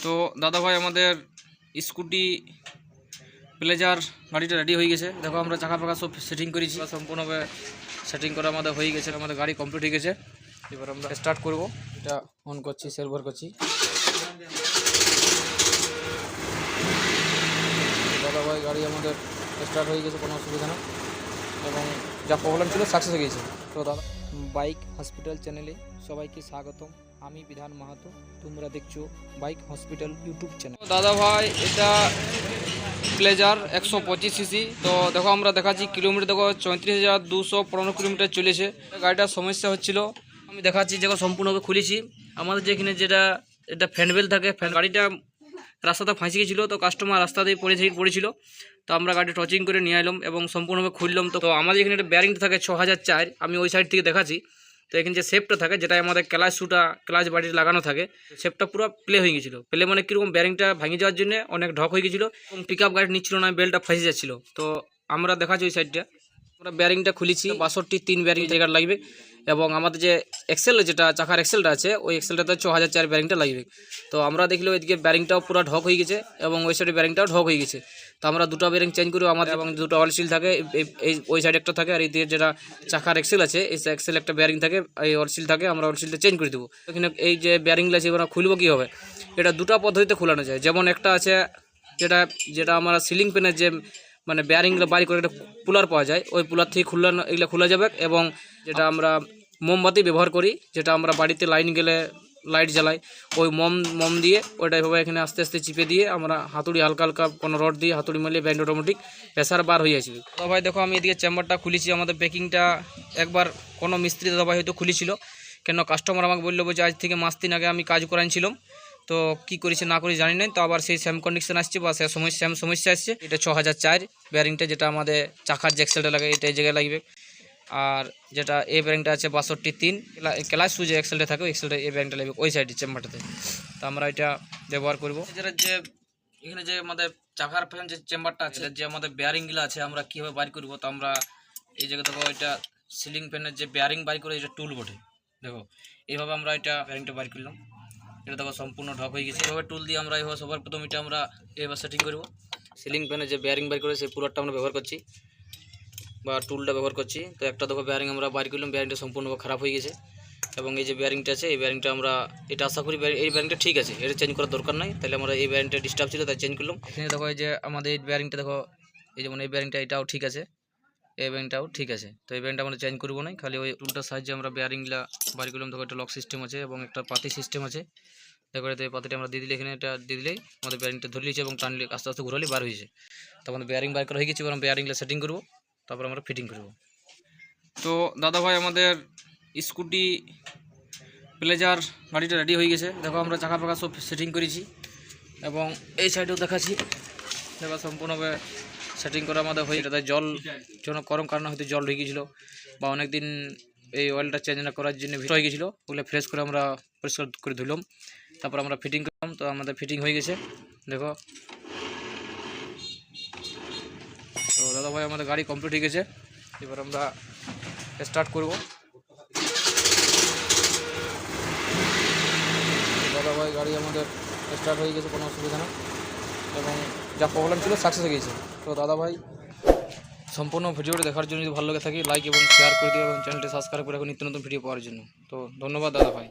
তো দাদা ভাই আমাদের স্কুটি প্লেজার গাড়িটা রেডি হয়ে গেছে। দেখো আমরা চাকা ফাঁকা সব সেটিং করেছি, সম্পূর্ণভাবে সেটিং করা আমাদের হয়ে গেছে। আমাদের গাড়ি কমপ্লিট হয়ে গেছে। এবার আমরা স্টার্ট করব। এটা অন করছি, সেলভার করছি। দাদা ভাই গাড়ি আমাদের স্টার্ট হয়ে গেছে, কোনো অসুবিধা না, এবং যা প্রবলেম ছিল সাকসেস হয়ে গেছে। তো দাদা বাইক হসপিটাল চ্যানেলে সবাইকে স্বাগতম। আমি বিধান মাহাতো, তোমরা দেখছো বাইক হসপিটাল ইউটিউব চ্যানেল। দাদা ভাই এটা প্লেজার 125 সিসি। তো দেখো আমরা দেখাচ্ছি কিলোমিটার, দেখো 34,215 কিলোমিটার চলেছে। গাড়িটার সমস্যা হচ্ছিল, আমি দেখাচ্ছি। দেখো সম্পূর্ণভাবে খুলেছি। আমাদের যেখানে যেটা এটা ফ্যানবেল থাকে, গাড়িটা রাস্তাতে ফাঁসি গেছিলো, তো কাস্টমার রাস্তা দিয়ে পড়েছিল। তো আমরা গাড়ি টচিং করে নিয়ে এলাম এবং সম্পূর্ণভাবে খুললাম। তো আমাদের এখানে একটা ব্যারিংটা থাকে 6004, আমি ওই সাইড থেকে দেখাচ্ছি। তো এখানে যে শেপটা থাকে, যেটা আমাদের ক্লাচ বাড়িতে লাগানো থাকে, শেপটা পুরো প্লে হয়ে গেছিলো। প্লে মানে কীরকম, ব্যারিংটা ভেঙে যাওয়ার জন্য অনেক ঢক হয়ে গেছিলো এবং পিক আপ গাড়ি নিচ্ছিল না, বেলটা ফাঁসে যাচ্ছিলো। তো আমরা দেখাচ্ছি ওই সাইডটা, আমরা ব্যারিংটা খুলেছি। 62 ব্যারিং জায়গা লাগবে, এবং আমাদের যে এক্সেল, যেটা চাকার এক্সেলটা আছে, ওই এক্সেলটাতে 6004 ব্যারিংটা লাগবে। তো আমরা দেখলে ওইদিকে ব্যারিংটাও পুরো ঢক হয়ে গেছে এবং ওই সাইডে ব্যারিংটাও ঢক হয়ে গেছে। তো আমরা দুটো ব্যারিং চেঞ্জ করি আমাদের, এবং দুটো অয়েল সিল থাকে, এই ওই সাইডে একটা থাকে, আর এই যেটা চাকার এক্সেল আছে, এই এক্সেল একটা ব্যারিং থাকে, এই অয়েল সিল থাকে, আমরা অয়েল সিলটা চেঞ্জ করে দেবো। এখানে এই যে ব্যারিংগুলো আছে এবার খুলবো কী হবে, এটা দুটো পদ্ধতিতে খোলানো যায়। যেমন একটা আছে যেটা আমরা সিলিং পেনের যে মানে ব্যারিংগুলো বাড়ি করে একটা পুলার পাওয়া যায়, ওই পুলার থেকে এগুলো খোলা যাবে। এবং যেটা আমরা মোমবাতি ব্যবহার করি, যেটা আমরা বাড়িতে লাইন গেলে লাইট জ্বালাই, ওই মম দিয়ে ওইটা এভাবে এখানে আস্তে আস্তে চিপে দিয়ে আমরা হাতুড়ি হালকা হালকা কোনো রড দিয়ে হাতুড়ি মারলে ব্যান্ড অটোমেটিক প্রেসার বার হয়ে আসবে। তো ভাই দেখো আমি এদিকে চেম্বারটা খুলেছি। আমাদের প্যাকিংটা একবার কোনো মিস্ত্রি দাদা ভাই হয়তো খুলেছিল, কেন কাস্টমার আমাকে বললো যে আজ থেকে মাস 3 আগে আমি কাজ করাইছিলাম, তো কি করেছে না করেছে জানি না। তো আবার সেই সেম কন্ডিশন আসছে বা সেই সমস্যা আসছে। এটা 6004 ব্যারিংটা, যেটা আমাদের চাকার যে এক্সেলটা লাগে এটা এই জায়গায় লাগবে। আর যেটা এই ব্যারিংটা আছে 62.3 ক্লাস যে এক্সেলটা থাকে, ওই এক্সেলটা এই ব্যারিংটা লাগবে ওই সাইডের চেম্বারটাতে। তো আমরা এটা ব্যবহার করবো। যেটা যে এখানে যে আমাদের চাকার পেছন যে চেম্বারটা আছে, যে আমাদের ব্যারিংগুলো আছে, আমরা কীভাবে বাইর করবো। তো আমরা এই জায়গা থেকে এটা সিলিং ফ্যানের যে ব্যারিং বাইর করে, এটা টুল বটে। দেখো এইভাবে আমরা এটা ব্যারিংটা বাইর করলাম। এটা দেখো সম্পূর্ণ ঢক হয়ে গেছে। এভাবে টুল দিয়ে আমরা এভাবে সবার প্রথম এটা আমরা এবার সেটিং করবো। সিলিং ফ্যানে যে ব্যারিং বাইর করে সেই পুরোটা আমরা ব্যবহার করছি বা টুলটা ব্যবহার করছি। তো একটা দেখো ব্যারিং আমরা বাইর করলাম, ব্যারিংটা সম্পূর্ণভাবে খারাপ হয়ে গেছে। এবং এই যে ব্যারিংটা আছে, এই ব্যারিংটা আমরা এটা আশা করি এই ব্যারিংটা ঠিক আছে, এটা চেঞ্জ করার দরকার নাই। তাহলে আমরা এই ব্যারিংটা ডিস্টার্ব ছিল, তাই চেঞ্জ করলাম। এখানে দেখো এই যে আমাদের এই ব্যারিংটা দেখো, এই যেমন এই ব্যারিংটা এটাও ঠিক আছে, এই ব্যারিংটাও ঠিক আছে। তো এই ব্যারিংটা আমরা চেঞ্জ করবো না, খালি ওই টুলটার সাহায্যে আমরা ব্যারিংগুলা বাইর করলাম। দেখো একটা লক সিস্টেম আছে এবং একটা পাতি সিস্টেম আছে। দেখো এই পাতিটা আমরা দিয়ে দিলে, এখানে এটা দিয়ে দিলেই আমাদের ব্যারিংটা ধরে নিয়েছে এবং টানলে আস্তে আস্তে ঘুরালে বার হয়েছে। তো আমাদের ব্যারিং বার করা হয়ে গেছে, এবার আমরা ব্যারিংগুলো সেটিং করবো, তারপর আমরা ফিটিং করবো। তো দাদা ভাই আমাদের স্কুটি প্লেজার গাড়িটা রেডি হয়ে গেছে। দেখো আমরা চাকা ফাঁকা সব সেটিং করেছি, এবং এই সাইডেও দেখাচ্ছি। দেখো সম্পূর্ণভাবে সেটিং করা আমাদের হয়ে গেছে। জল জন্য গরম কারণে হয়তো জল ঢুকে গেছিলো, বা অনেকদিন এই অয়েলটা চেঞ্জ না করার জন্য হয়ে গেছিলো, ওগুলো ফ্রেশ করে আমরা পরিষ্কার করে ধুলাম, তারপর আমরা ফিটিং করলাম। তো আমাদের ফিটিং হয়ে গেছে দেখো। তো দাদা ভাই আমাদের গাড়ি কমপ্লিট হয়ে গেছে। এবার আমরা স্টার্ট করব। দাদা ভাই গাড়ি আমাদের স্টার্ট হয়ে গেছে, কোনো অসুবিধা না, এবং যা প্রবলেম ছিল সাকসেস হয়ে গেছে। তো দাদা ভাই সম্পূর্ণ ভিডিওটা দেখার জন্য যদি ভালো লাগে থাকে লাইক এবং শেয়ার করে দিও, এবং চ্যানেলটি সাবস্ক্রাইব করে রাখো নিত্য নতুন ভিডিও পাওয়ার জন্য। তো ধন্যবাদ দাদা ভাই।